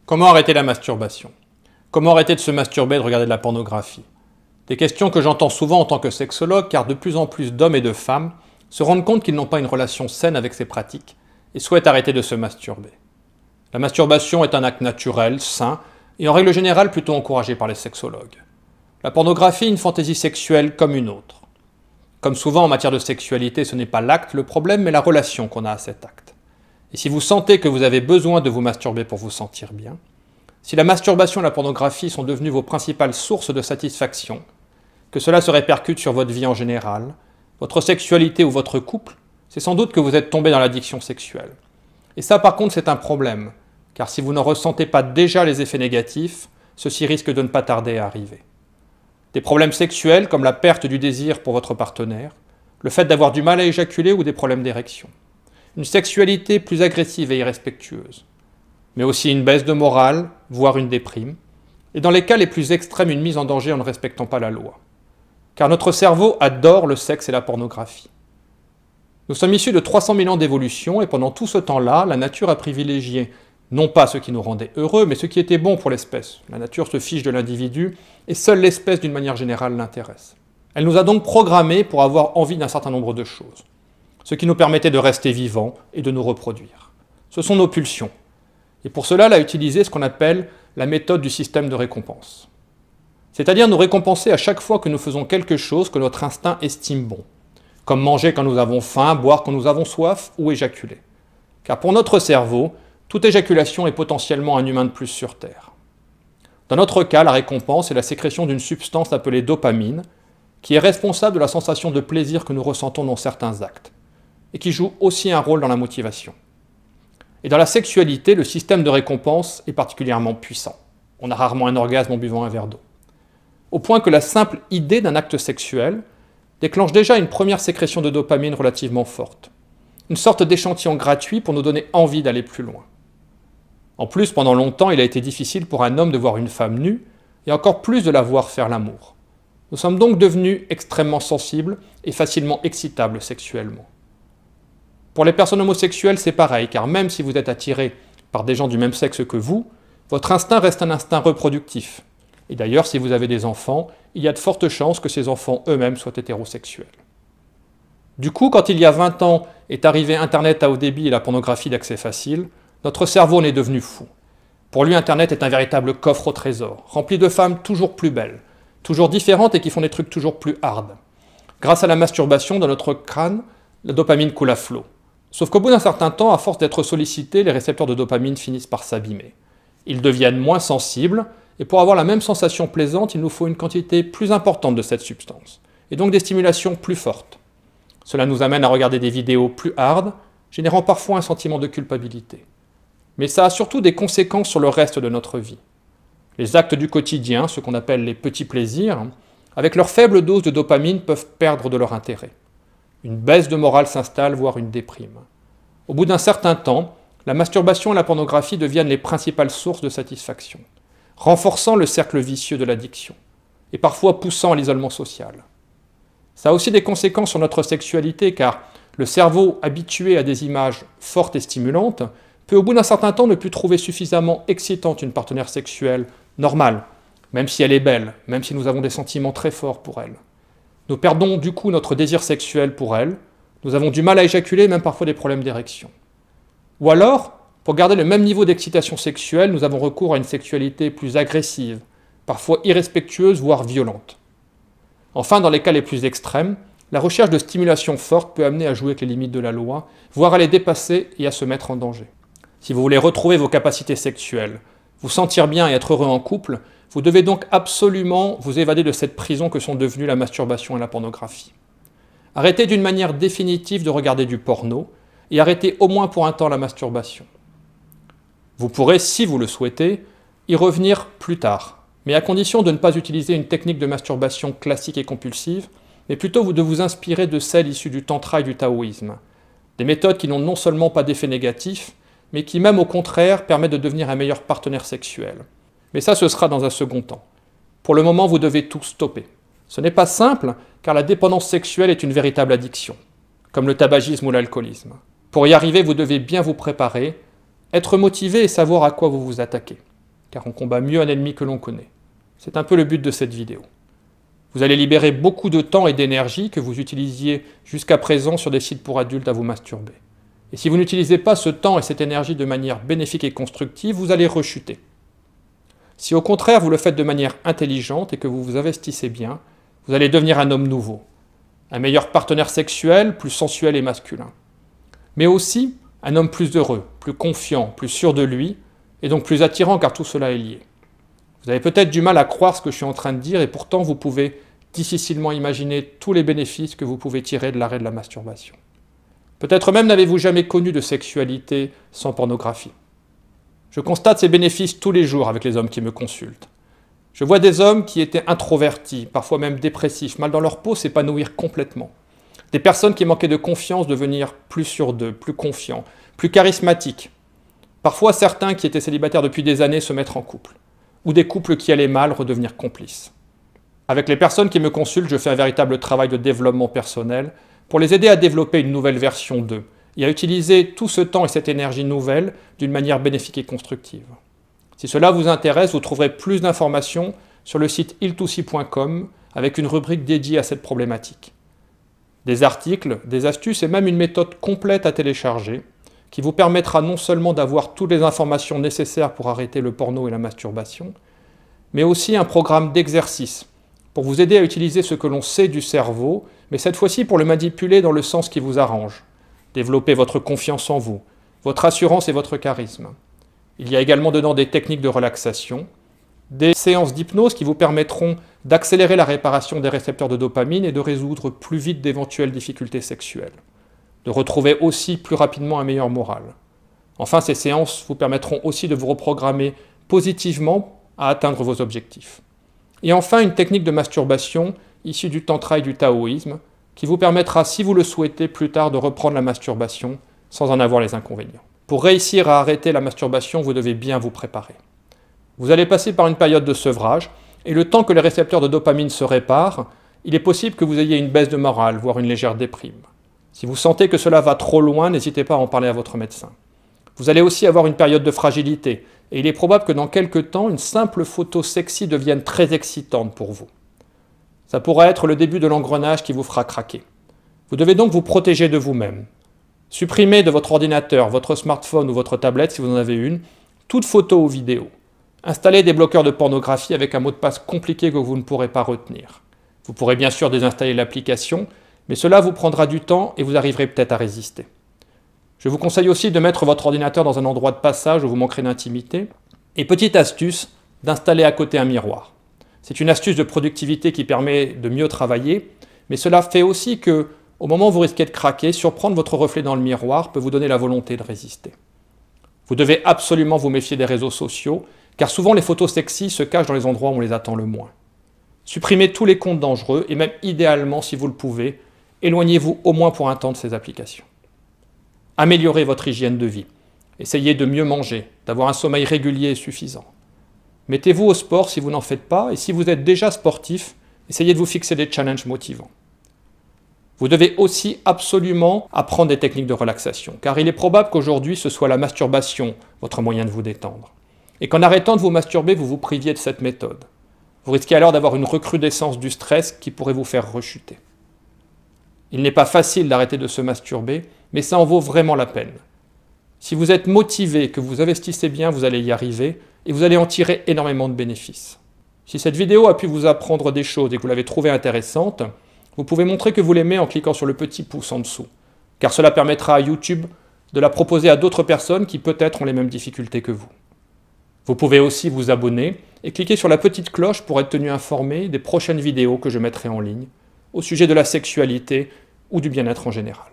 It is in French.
Comment arrêter la masturbation? Comment arrêter de se masturber et de regarder de la pornographie? Des questions que j'entends souvent en tant que sexologue, car de plus en plus d'hommes et de femmes se rendent compte qu'ils n'ont pas une relation saine avec ces pratiques et souhaitent arrêter de se masturber. La masturbation est un acte naturel, sain, et en règle générale plutôt encouragé par les sexologues. La pornographie est une fantaisie sexuelle comme une autre. Comme souvent en matière de sexualité, ce n'est pas l'acte le problème, mais la relation qu'on a à cet acte. Et si vous sentez que vous avez besoin de vous masturber pour vous sentir bien, si la masturbation et la pornographie sont devenues vos principales sources de satisfaction, que cela se répercute sur votre vie en général, votre sexualité ou votre couple, c'est sans doute que vous êtes tombé dans l'addiction sexuelle. Et ça par contre c'est un problème, car si vous n'en ressentez pas déjà les effets négatifs, ceci risque de ne pas tarder à arriver. Des problèmes sexuels comme la perte du désir pour votre partenaire, le fait d'avoir du mal à éjaculer ou des problèmes d'érection. Une sexualité plus agressive et irrespectueuse, mais aussi une baisse de morale, voire une déprime, et dans les cas les plus extrêmes, une mise en danger en ne respectant pas la loi. Car notre cerveau adore le sexe et la pornographie. Nous sommes issus de 300 000 ans d'évolution, et pendant tout ce temps-là, la nature a privilégié non pas ce qui nous rendait heureux, mais ce qui était bon pour l'espèce. La nature se fiche de l'individu, et seule l'espèce d'une manière générale l'intéresse. Elle nous a donc programmés pour avoir envie d'un certain nombre de choses, ce qui nous permettait de rester vivants et de nous reproduire. Ce sont nos pulsions. Et pour cela, elle a utilisé ce qu'on appelle la méthode du système de récompense. C'est-à-dire nous récompenser à chaque fois que nous faisons quelque chose que notre instinct estime bon, comme manger quand nous avons faim, boire quand nous avons soif ou éjaculer. Car pour notre cerveau, toute éjaculation est potentiellement un humain de plus sur Terre. Dans notre cas, la récompense est la sécrétion d'une substance appelée dopamine, qui est responsable de la sensation de plaisir que nous ressentons dans certains actes, et qui joue aussi un rôle dans la motivation. Et dans la sexualité, le système de récompense est particulièrement puissant. On a rarement un orgasme en buvant un verre d'eau. Au point que la simple idée d'un acte sexuel déclenche déjà une première sécrétion de dopamine relativement forte. Une sorte d'échantillon gratuit pour nous donner envie d'aller plus loin. En plus, pendant longtemps, il a été difficile pour un homme de voir une femme nue, et encore plus de la voir faire l'amour. Nous sommes donc devenus extrêmement sensibles et facilement excitables sexuellement. Pour les personnes homosexuelles, c'est pareil, car même si vous êtes attiré par des gens du même sexe que vous, votre instinct reste un instinct reproductif. Et d'ailleurs, si vous avez des enfants, il y a de fortes chances que ces enfants eux-mêmes soient hétérosexuels. Du coup, quand il y a 20 ans est arrivé Internet à haut débit et la pornographie d'accès facile, notre cerveau en est devenu fou. Pour lui, Internet est un véritable coffre au trésor, rempli de femmes toujours plus belles, toujours différentes et qui font des trucs toujours plus hard. Grâce à la masturbation, dans notre crâne, la dopamine coule à flot. Sauf qu'au bout d'un certain temps, à force d'être sollicités, les récepteurs de dopamine finissent par s'abîmer. Ils deviennent moins sensibles, et pour avoir la même sensation plaisante, il nous faut une quantité plus importante de cette substance, et donc des stimulations plus fortes. Cela nous amène à regarder des vidéos plus hard, générant parfois un sentiment de culpabilité. Mais ça a surtout des conséquences sur le reste de notre vie. Les actes du quotidien, ce qu'on appelle les petits plaisirs, avec leur faible dose de dopamine, peuvent perdre de leur intérêt. Une baisse de morale s'installe, voire une déprime. Au bout d'un certain temps, la masturbation et la pornographie deviennent les principales sources de satisfaction, renforçant le cercle vicieux de l'addiction, et parfois poussant à l'isolement social. Ça a aussi des conséquences sur notre sexualité, car le cerveau, habitué à des images fortes et stimulantes, peut au bout d'un certain temps ne plus trouver suffisamment excitante une partenaire sexuelle normale, même si elle est belle, même si nous avons des sentiments très forts pour elle. Nous perdons du coup notre désir sexuel pour elle, nous avons du mal à éjaculer, même parfois des problèmes d'érection. Ou alors, pour garder le même niveau d'excitation sexuelle, nous avons recours à une sexualité plus agressive, parfois irrespectueuse, voire violente. Enfin, dans les cas les plus extrêmes, la recherche de stimulation forte peut amener à jouer avec les limites de la loi, voire à les dépasser et à se mettre en danger. Si vous voulez retrouver vos capacités sexuelles, vous sentir bien et être heureux en couple, vous devez donc absolument vous évader de cette prison que sont devenues la masturbation et la pornographie. Arrêtez d'une manière définitive de regarder du porno et arrêtez au moins pour un temps la masturbation. Vous pourrez, si vous le souhaitez, y revenir plus tard, mais à condition de ne pas utiliser une technique de masturbation classique et compulsive, mais plutôt de vous inspirer de celles issues du tantra et du taoïsme. Des méthodes qui n'ont non seulement pas d'effet négatif, mais qui même au contraire permettent de devenir un meilleur partenaire sexuel. Mais ça, ce sera dans un second temps. Pour le moment, vous devez tout stopper. Ce n'est pas simple, car la dépendance sexuelle est une véritable addiction, comme le tabagisme ou l'alcoolisme. Pour y arriver, vous devez bien vous préparer, être motivé et savoir à quoi vous vous attaquez. car on combat mieux un ennemi que l'on connaît. C'est un peu le but de cette vidéo. Vous allez libérer beaucoup de temps et d'énergie que vous utilisiez jusqu'à présent sur des sites pour adultes à vous masturber. Et si vous n'utilisez pas ce temps et cette énergie de manière bénéfique et constructive, vous allez rechuter. Si au contraire vous le faites de manière intelligente et que vous vous investissez bien, vous allez devenir un homme nouveau, un meilleur partenaire sexuel, plus sensuel et masculin. Mais aussi un homme plus heureux, plus confiant, plus sûr de lui, et donc plus attirant car tout cela est lié. Vous avez peut-être du mal à croire ce que je suis en train de dire et pourtant vous pouvez difficilement imaginer tous les bénéfices que vous pouvez tirer de l'arrêt de la masturbation. Peut-être même n'avez-vous jamais connu de sexualité sans pornographie. Je constate ces bénéfices tous les jours avec les hommes qui me consultent. Je vois des hommes qui étaient introvertis, parfois même dépressifs, mal dans leur peau, s'épanouir complètement. Des personnes qui manquaient de confiance devenir plus sûrs d'eux, plus confiants, plus charismatiques. Parfois certains qui étaient célibataires depuis des années se mettre en couple. Ou des couples qui allaient mal redevenir complices. Avec les personnes qui me consultent, je fais un véritable travail de développement personnel pour les aider à développer une nouvelle version d'eux et à utiliser tout ce temps et cette énergie nouvelle d'une manière bénéfique et constructive. Si cela vous intéresse, vous trouverez plus d'informations sur le site il2c.com avec une rubrique dédiée à cette problématique. Des articles, des astuces et même une méthode complète à télécharger qui vous permettra non seulement d'avoir toutes les informations nécessaires pour arrêter le porno et la masturbation, mais aussi un programme d'exercice pour vous aider à utiliser ce que l'on sait du cerveau, mais cette fois-ci pour le manipuler dans le sens qui vous arrange. Développer votre confiance en vous, votre assurance et votre charisme. Il y a également dedans des techniques de relaxation, des séances d'hypnose qui vous permettront d'accélérer la réparation des récepteurs de dopamine et de résoudre plus vite d'éventuelles difficultés sexuelles. De retrouver aussi plus rapidement un meilleur moral. Enfin, ces séances vous permettront aussi de vous reprogrammer positivement à atteindre vos objectifs. Et enfin, une technique de masturbation issue du tantra et du taoïsme qui vous permettra, si vous le souhaitez, plus tard de reprendre la masturbation sans en avoir les inconvénients. Pour réussir à arrêter la masturbation, vous devez bien vous préparer. Vous allez passer par une période de sevrage, et le temps que les récepteurs de dopamine se réparent, il est possible que vous ayez une baisse de morale, voire une légère déprime. Si vous sentez que cela va trop loin, n'hésitez pas à en parler à votre médecin. Vous allez aussi avoir une période de fragilité, et il est probable que dans quelques temps, une simple photo sexy devienne très excitante pour vous. Ça pourrait être le début de l'engrenage qui vous fera craquer. Vous devez donc vous protéger de vous-même. Supprimez de votre ordinateur, votre smartphone ou votre tablette, si vous en avez une, toute photo ou vidéo. Installez des bloqueurs de pornographie avec un mot de passe compliqué que vous ne pourrez pas retenir. Vous pourrez bien sûr désinstaller l'application, mais cela vous prendra du temps et vous arriverez peut-être à résister. Je vous conseille aussi de mettre votre ordinateur dans un endroit de passage où vous manquerez d'intimité. Et petite astuce, d'installer à côté un miroir. C'est une astuce de productivité qui permet de mieux travailler, mais cela fait aussi que, au moment où vous risquez de craquer, surprendre votre reflet dans le miroir peut vous donner la volonté de résister. Vous devez absolument vous méfier des réseaux sociaux, car souvent les photos sexy se cachent dans les endroits où on les attend le moins. Supprimez tous les comptes dangereux, et même idéalement, si vous le pouvez, éloignez-vous au moins pour un temps de ces applications. Améliorez votre hygiène de vie. Essayez de mieux manger, d'avoir un sommeil régulier et suffisant. Mettez-vous au sport si vous n'en faites pas, et si vous êtes déjà sportif, essayez de vous fixer des challenges motivants. Vous devez aussi absolument apprendre des techniques de relaxation, car il est probable qu'aujourd'hui ce soit la masturbation, votre moyen de vous détendre. Et qu'en arrêtant de vous masturber, vous vous priviez de cette méthode. Vous risquez alors d'avoir une recrudescence du stress qui pourrait vous faire rechuter. Il n'est pas facile d'arrêter de se masturber, mais ça en vaut vraiment la peine. Si vous êtes motivé, que vous investissez bien, vous allez y arriver et vous allez en tirer énormément de bénéfices. Si cette vidéo a pu vous apprendre des choses et que vous l'avez trouvée intéressante, vous pouvez montrer que vous l'aimez en cliquant sur le petit pouce en dessous, car cela permettra à YouTube de la proposer à d'autres personnes qui peut-être ont les mêmes difficultés que vous. Vous pouvez aussi vous abonner et cliquer sur la petite cloche pour être tenu informé des prochaines vidéos que je mettrai en ligne au sujet de la sexualité ou du bien-être en général.